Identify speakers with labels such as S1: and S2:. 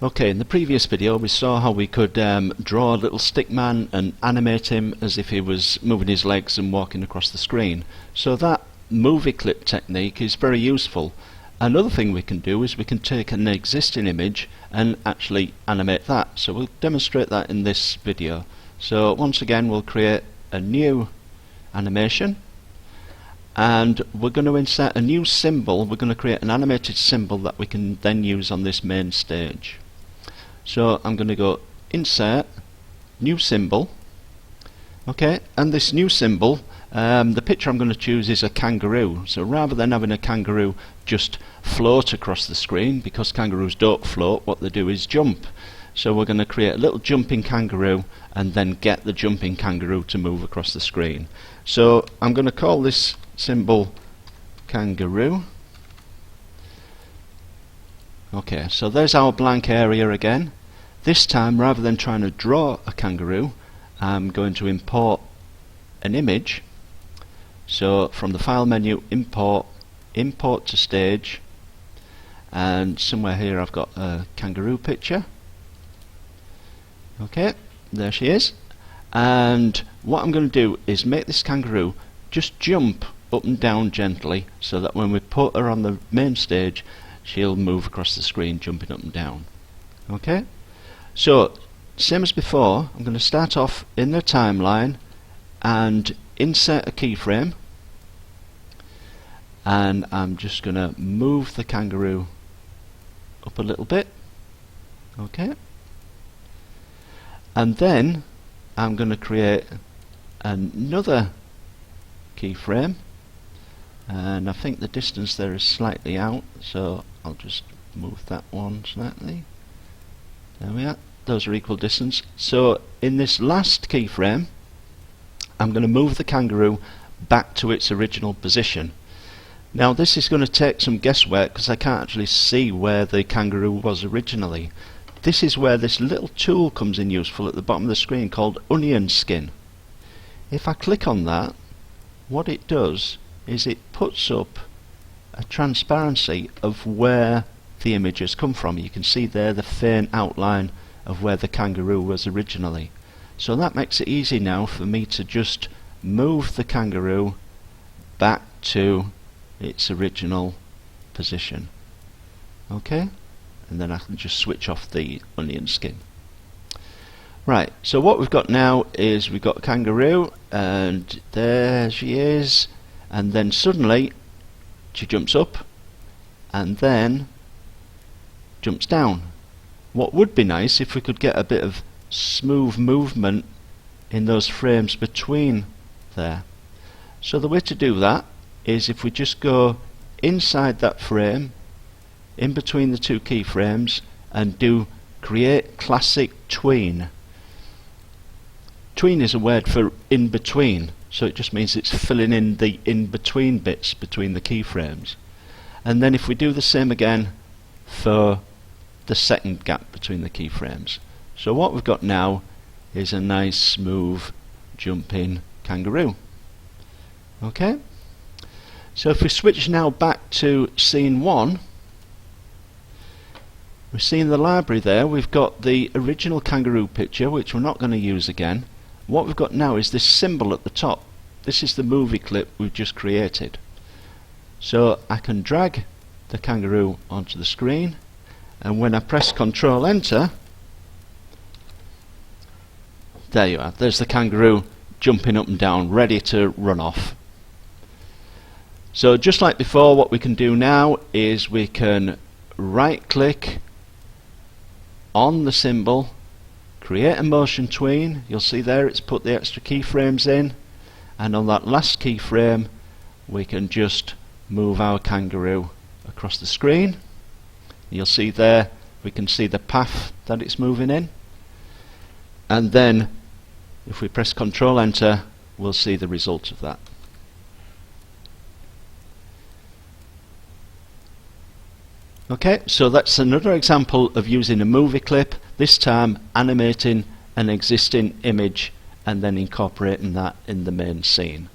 S1: Okay, in the previous video we saw how we could draw a little stick man and animate him as if he was moving his legs and walking across the screen. So that movie clip technique is very useful. Another thing we can do is we can take an existing image and actually animate that. So we'll demonstrate that in this video. So once again we'll create a new animation and we're going to insert a new symbol. We're going to create an animated symbol that we can then use on this main stage. So I'm going to go insert new symbol, okay, and this new symbol, the picture I'm going to choose is a kangaroo. So rather than having a kangaroo just float across the screen, because kangaroos don't float, what they do is jump. So we're going to create a little jumping kangaroo and then get the jumping kangaroo to move across the screen. So I'm going to call this symbol kangaroo. Okay, so there's our blank area again. This time, rather than trying to draw a kangaroo, I'm going to import an image. So from the file menu, import to stage, and somewhere here I've got a kangaroo picture. Okay, there she is. And what I'm going to do is make this kangaroo just jump up and down gently, so that when we put her on the main stage she'll move across the screen jumping up and down. Okay, so same as before, I'm going to start off in the timeline and insert a keyframe, and I'm just going to move the kangaroo up a little bit. Okay, and then I'm going to create another keyframe, and I think the distance there is slightly out, so I'll just move that one slightly. There we are, those are equal distance. So in this last keyframe I'm going to move the kangaroo back to its original position. Now this is going to take some guesswork because I can't actually see where the kangaroo was originally. This is where this little tool comes in useful at the bottom of the screen called onion skin. If I click on that, what it does is it puts up a transparency of where the image has come from. You can see there the faint outline of where the kangaroo was originally. So that makes it easy now for me to just move the kangaroo back to its original position. Okay, and then I can just switch off the onion skin. Right, so what we've got now is we've got a kangaroo, and there she is, and then suddenly she jumps up and then jumps down. What would be nice if we could get a bit of smooth movement in those frames between there. So the way to do that is if we just go inside that frame, in between the two keyframes, and do create classic tween. Tween is a word for in between, so it just means it's filling in the in-between bits between the keyframes. And then if we do the same again for the second gap between the keyframes. So what we've got now is a nice smooth jumping kangaroo. Okay, so if we switch now back to scene 1, we see in the library there we've got the original kangaroo picture, which we're not going to use again. What we've got now is this symbol at the top. This is the movie clip we've just created. So I can drag the kangaroo onto the screen, and when I press Ctrl Enter, there you are, there's the kangaroo jumping up and down, ready to run off. So just like before, what we can do now is we can right click on the symbol, create a motion tween. You'll see there it's put the extra keyframes in, and on that last keyframe we can just move our kangaroo across the screen. You'll see there we can see the path that it's moving in, and then if we press Ctrl Enter we'll see the result of that. Okay, so that's another example of using a movie clip, this time animating an existing image and then incorporating that in the main scene.